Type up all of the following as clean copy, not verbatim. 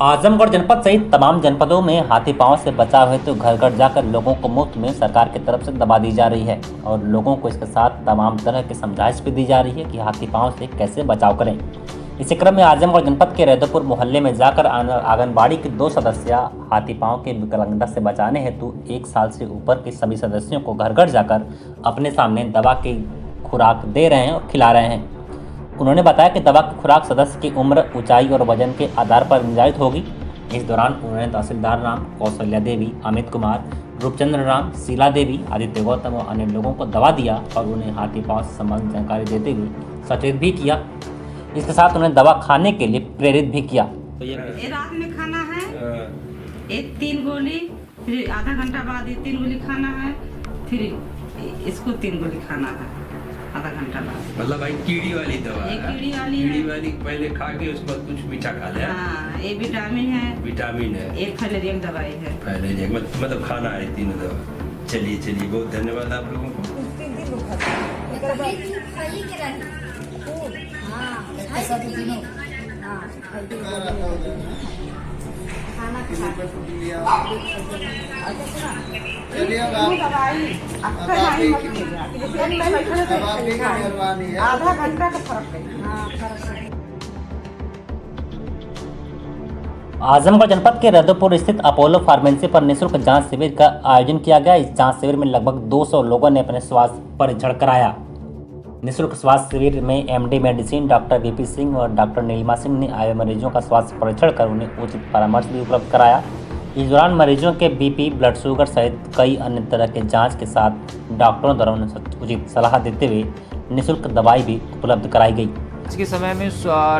आजमगढ़ जनपद सहित तमाम जनपदों में हाथी पांव से बचाव हेतु घर घर जाकर लोगों को मुफ्त में सरकार की तरफ से दवा दी जा रही है और लोगों को इसके साथ तमाम तरह की समझाइश भी दी जा रही है कि हाथी पांव से कैसे बचाव करें। इसी क्रम में आजमगढ़ जनपद के रैदोपुर मोहल्ले में जाकर आंगनबाड़ी के 2 सदस्य हाथी पांव के विकलांगता से बचाने हेतु 1 साल से ऊपर के सभी सदस्यों को घर घर जाकर अपने सामने दवा की खुराक दे रहे हैं और खिला रहे हैं। उन्होंने बताया कि दवा की खुराक सदस्य की उम्र, ऊंचाई और वजन के आधार पर निर्धारित होगी। इस दौरान उन्होंने तहसीलदार राम, कौशल्या देवी, अमित कुमार, रूपचंद्र राम, शीला देवी, आदित्य गौतम और अन्य लोगों को दवा दिया और उन्हें हाथी पांव से संबंधित जानकारी देते हुए सचेत भी किया। इसके साथ उन्हें दवा खाने के लिए प्रेरित भी किया। ये रात में खाना है, एक 3 गोली, फिर आधा घंटा बाद ये 3 गोली खाना है, फिर इसको 3 गोली खाना है आधा घंटा बाद। मतलब भाई कीड़ी वाली दवा है। कीड़ी वाली पहले खा के उसके बाद कुछ मीठा खा लिया। हाँ, ये विटामिन है। विटामिन है। एक फैलेरियम दवाई है। फैलेरियम मतलब खाना है 3 दवा। चलिए बहुत धन्यवाद आप लोगों को। आधा घंटा का फर्क है। आजमगढ़ जनपद के रैदोपुर स्थित अपोलो फार्मेसी पर निःशुल्क जांच शिविर का आयोजन किया गया। इस जांच शिविर में लगभग 200 लोगों ने अपने स्वास्थ्य परीक्षण कराया। निःशुल्क स्वास्थ्य शिविर में MD medicine doctor VP Singh और डॉक्टर नीलिमा सिंह ने आए मरीजों का स्वास्थ्य परीक्षण कर उन्हें उचित परामर्श भी उपलब्ध कराया। इस दौरान मरीजों के बीपी, ब्लड शुगर सहित कई अन्य तरह के जांच के साथ डॉक्टरों द्वारा उन्हें उचित सलाह देते हुए निःशुल्क दवाई भी उपलब्ध कराई गई। आज के समय में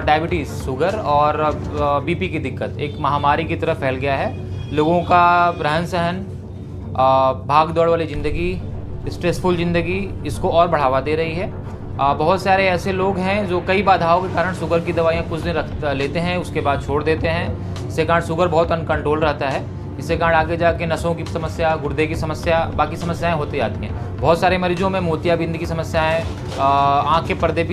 डायबिटीज़, शुगर और बीपी की दिक्कत एक महामारी की तरफ फैल गया है। लोगों का रहन सहन, भाग दौड़ वाली ज़िंदगी, स्ट्रेसफुल ज़िंदगी इसको और बढ़ावा दे रही है। बहुत सारे ऐसे लोग हैं जो कई बाधाओं के कारण शुगर की दवाइयाँ कुछ दिन लेते हैं, उसके बाद छोड़ देते हैं। इसके कारण शुगर बहुत अनकंट्रोल रहता है। इसके कारण आगे जाके नसों की समस्या, गुर्दे की समस्या, बाकी समस्याएं होती जाती हैं। बहुत सारे मरीजों में मोतियाबिंद की समस्याएं, आँख के पर्दे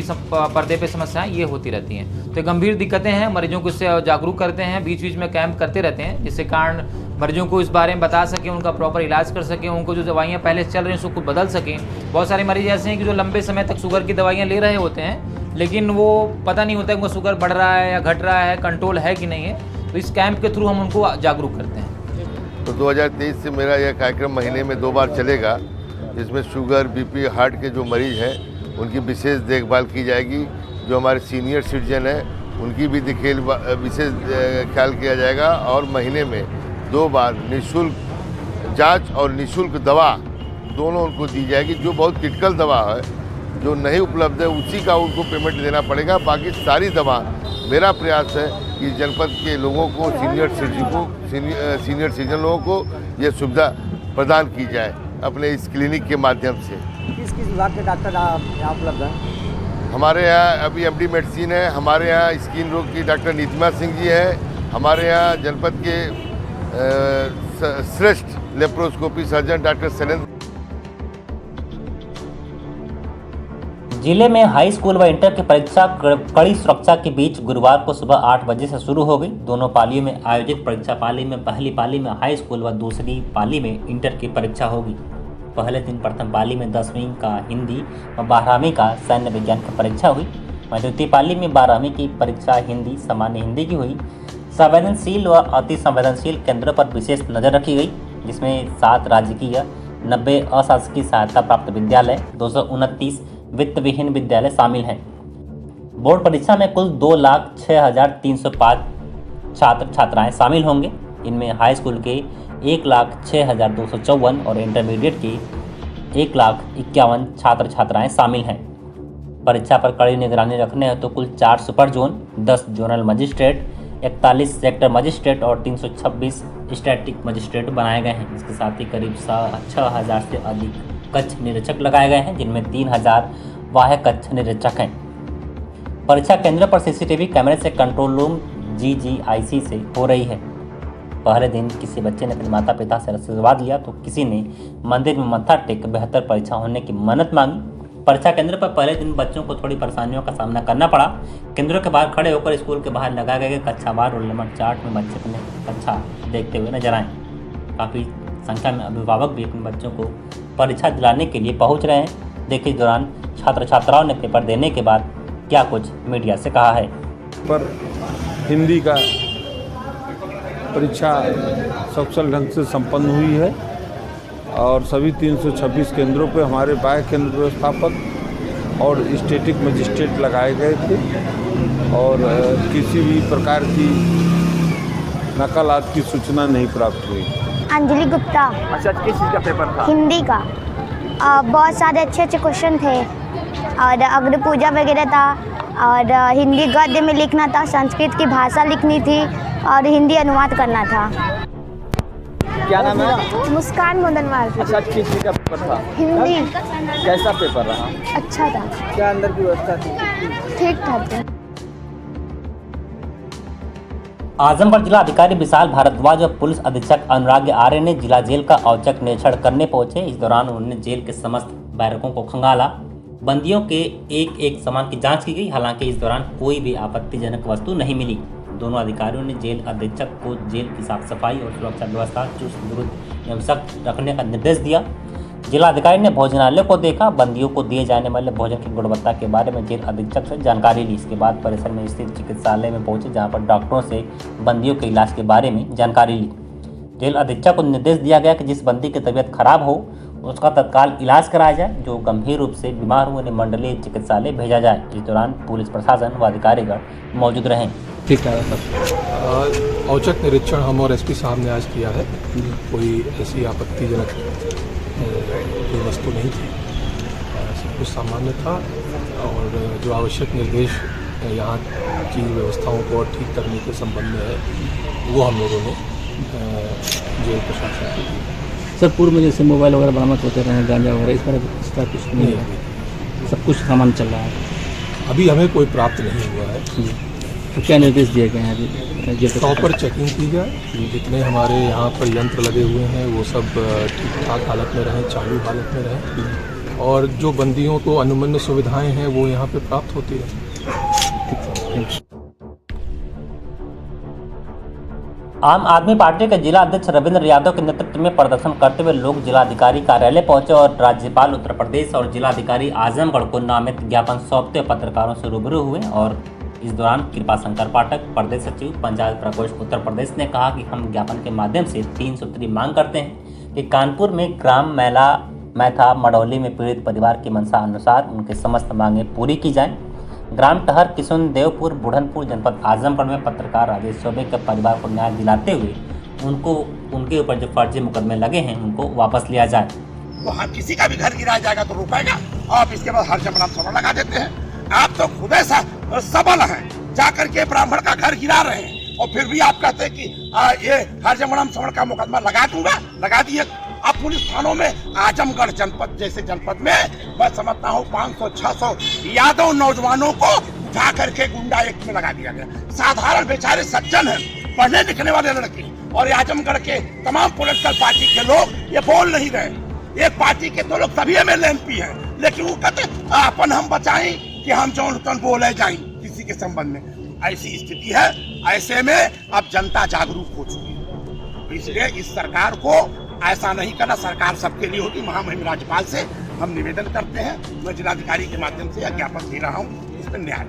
पे समस्याएं ये होती रहती हैं। तो गंभीर दिक्कतें हैं। मरीजों को इससे जागरूक करते हैं, बीच बीच में कैंप करते रहते हैं, जिसके कारण मरीजों को इस बारे में बता सकें, उनका प्रॉपर इलाज कर सकें, उनको जो दवाइयाँ पहले चल रही हैं उसको बदल सकें। बहुत सारे मरीज ऐसे हैं कि जो लंबे समय तक शुगर की दवाइयाँ ले रहे होते हैं, लेकिन वो पता नहीं होता है उनका शुगर बढ़ रहा है या घट रहा है, कंट्रोल है कि नहीं है। तो इस कैंप के थ्रू हम उनको जागरूक करते हैं। तो 2023 से मेरा यह कार्यक्रम महीने में 2 बार चलेगा, जिसमें शुगर, बीपी, हार्ट के जो मरीज हैं उनकी विशेष देखभाल की जाएगी। जो हमारे सीनियर सिटीजन हैं उनकी भी विशेष ख्याल किया जाएगा और महीने में 2 बार निःशुल्क जांच और निःशुल्क दवा दोनों उनको दी जाएगी। जो बहुत क्रिटिकल दवा है, जो नहीं उपलब्ध है, उसी का उनको पेमेंट देना पड़ेगा। बाकी सारी दवा मेरा प्रयास है कि जनपद के लोगों को, सीनियर सिटीजन लोगों को ये सुविधा प्रदान की जाए अपने इस क्लिनिक के माध्यम से। किस विभाग के डॉक्टर यहाँ उपलब्ध हैं? हमारे यहाँ अभी एमडी मेडिसिन है, हमारे यहाँ स्किन रोग की डॉक्टर नीतिमा सिंह जी है, हमारे यहाँ जनपद के श्रेष्ठ लेप्रोस्कोपी सर्जन डॉक्टर शैलेंद्र। जिले में हाई स्कूल व इंटर की परीक्षा कड़ी सुरक्षा के बीच गुरुवार को सुबह 8 बजे से शुरू हो गई। दोनों पालियों में आयोजित परीक्षा पाली में पहली पाली में हाई स्कूल व दूसरी पाली में इंटर की परीक्षा होगी। पहले दिन प्रथम पाली में 10वीं का हिंदी व 12वीं का सैन्य विज्ञान की परीक्षा हुई। वहीं द्वितीय पाली में 12वीं की परीक्षा हिंदी, सामान्य हिंदी की हुई। संवेदनशील व अति संवेदनशील केंद्रों पर विशेष नजर रखी गई, जिसमें 7 राजकीय, 90 अशासकीय सहायता प्राप्त विद्यालय, 229 वित्त विहीन विद्यालय शामिल हैं। बोर्ड परीक्षा में कुल 2,06,305 छात्र छात्राएं शामिल होंगे। इनमें हाई स्कूल के 1,06,254 और इंटरमीडिएट के 1,51,051 छात्र छात्राएं शामिल हैं। परीक्षा पर कड़ी निगरानी रखने हेतु कुल 4 super zone, 10 zonal magistrate, 41 sector magistrate और 326 स्टैटिक मजिस्ट्रेट बनाए गए हैं। इसके साथ ही करीब 6,000 से अधिक कक्ष निरीक्षक लगाए गए हैं, जिनमें 3,000 बाह्य कक्ष निरीक्षक हैं। परीक्षा केंद्र पर सीसीटीवी कैमरे से कंट्रोल रूम GGIC से हो रही है। पहले दिन किसी बच्चे ने अपने माता पिता से आशीर्वाद लिया तो किसी ने मंदिर में मत्था टेक बेहतर परीक्षा होने की मन्नत मांगी। परीक्षा केंद्र पर पहले दिन बच्चों को थोड़ी परेशानियों का सामना करना पड़ा। केंद्रों के बाहर खड़े होकर स्कूल के बाहर लगाए गए कक्षावार रोल नंबर चार्ट में बच्चे अपने कक्षा देखते हुए नजर आए। काफ़ी संख्या में अभिभावक भी अपने बच्चों को परीक्षा दिलाने के लिए पहुंच रहे हैं। देखिए इस दौरान छात्र छात्राओं ने पेपर देने के बाद क्या कुछ मीडिया से कहा है। पर हिंदी का परीक्षा सकुशल ढंग से संपन्न हुई है और सभी 326 केंद्रों पर हमारे बाह्य केंद्र व्यवस्थापक और स्टैटिक मजिस्ट्रेट लगाए गए थे और किसी भी प्रकार की नकल आदि की सूचना नहीं प्राप्त हुई। अंजलि गुप्ता। अच्छा, किस चीज़ का पेपर था? हिंदी का। बहुत सारे अच्छे अच्छे क्वेश्चन थे और अग्नि पूजा वगैरह था और हिंदी गद्य में लिखना था, संस्कृत की भाषा लिखनी थी और हिंदी अनुवाद करना था। क्या नाम है? मुस्कान मोदनवाल। अच्छा, किस चीज़ का पेपर था? हिंदी। कैसा पेपर रहा? अच्छा था। क्या अंदर की व्यवस्था थी? ठीक ठाक। आजमगढ़ जिला अधिकारी विशाल भारद्वाज और पुलिस अधीक्षक अनुराग आर्य ने जिला जेल का औचक निरीक्षण करने पहुंचे। इस दौरान उन्होंने जेल के समस्त बैरकों को खंगाला। बंदियों के एक एक सामान की जांच की गई। हालांकि इस दौरान कोई भी आपत्तिजनक वस्तु नहीं मिली। दोनों अधिकारियों ने जेल अधीक्षक को जेल की साफ सफाई और सुरक्षा व्यवस्था चुस्त दुरुस्त एवं सख्त रखने का निर्देश दिया। जिला अधिकारी ने भोजनालय को देखा। बंदियों को दिए जाने वाले भोजन की गुणवत्ता के बारे में जेल अधीक्षक से जानकारी ली। इसके बाद परिसर में स्थित चिकित्सालय में पहुंचे, जहां पर डॉक्टरों से बंदियों के इलाज के बारे में जानकारी ली। जेल अधीक्षक को निर्देश दिया गया कि जिस बंदी की तबीयत खराब हो उसका तत्काल इलाज कराया जाए। जो गंभीर रूप से बीमार हो उन्हें मंडलीय चिकित्सालय भेजा जाए। इस दौरान पुलिस प्रशासन व अधिकारीगण मौजूद रहे। ठीक है सर। औचक निरीक्षण हम और एसपी साहब ने आज किया है। कोई ऐसी आपत्तिजनक कोई वस्तु नहीं थी, सब कुछ सामान्य था और जो आवश्यक निर्देश यहाँ की व्यवस्थाओं को और ठीक करने के संबंध में है वो हम लोगों ने जेल प्रशासन को दिया। सर पूर्व में जैसे मोबाइल वगैरह बरामद होते रहे, गांजा वगैरह, इसका कुछ नहीं है? सब कुछ सामान चल रहा है। अभी हमें कोई प्राप्त नहीं हुआ है। तो क्या निर्देश दिए गए हैं अभी? प्रॉपर चेकिंग की जाए। जितने हमारे यहाँ पर यंत्र लगे हुए हैं वो सब ठीक ठाक हालत में रहें, चालू हालत में रहें और जो बंदियों को अनुमन्य सुविधाएं हैं वो यहाँ पे प्राप्त होती है। आम आदमी पार्टी के जिला अध्यक्ष रविंद्र यादव के नेतृत्व में प्रदर्शन करते हुए लोग जिलाधिकारी कार्यालय पहुंचे और राज्यपाल उत्तर प्रदेश और जिलाधिकारी आजमगढ़ को नामित ज्ञापन सौंपते पत्रकारों से रूबरू हुए। और इस दौरान कृपा शंकर पाठक, प्रदेश सचिव पंचायत प्रकोष्ठ उत्तर प्रदेश, ने कहा कि हम ज्ञापन के माध्यम से 3 सूत्री मांग करते हैं कि कानपुर में ग्राम मैथा मड़ौली में पीड़ित परिवार की मंशा अनुसार उनके समस्त मांगें पूरी की जाएं। ग्राम टहर किशुन देवपुर बुढ़नपुर जनपद आजमगढ़ में पत्रकार राजेश चौबे के परिवार को न्याय दिलाते हुए उनके ऊपर जो फर्जी मुकदमे लगे हैं उनको वापस लिया जाए। वहाँ किसी का भी घर गिराया जाएगा तो रुकेगा। आप इसके बाद हर जमना थोड़ा लगा देते हैं। आप तो खुद ऐसा सबल हैं, जाकर के ब्राह्मण का घर गिरा रहे हैं और फिर भी आप कहते हैं कि ये हर जमनाम श्रवण का मुकदमा लगा दूंगा। लगा दिए। अब पुलिस थानों में आजमगढ़ जनपद जैसे जनपद में मैं समझता हूँ 500-600 यादव नौजवानों को उठा करके गुंडा एक्ट में लगा दिया गया। साधारण बेचारे सज्जन हैं, पढ़ने लिखने वाले लड़के और आजमगढ़ के तमाम पॉलिटिकल पार्टी के लोग ये बोल नहीं रहे। एक पार्टी के तो लोग सभी MLA MP हैं, लेकिन वो कहते अपन हम बचाएं कि हम जौन तौन बोले जाएं किसी के संबंध में। ऐसी स्थिति है। ऐसे में अब जनता जागरूक हो चुकी है, इसलिए इस सरकार को ऐसा नहीं करना। सरकार सबके लिए होती। महामहिम राज्यपाल से हम निवेदन करते हैं, मैं जिलाधिकारी के माध्यम से ज्ञापन दे रहा हूँ, इस पर न्याय।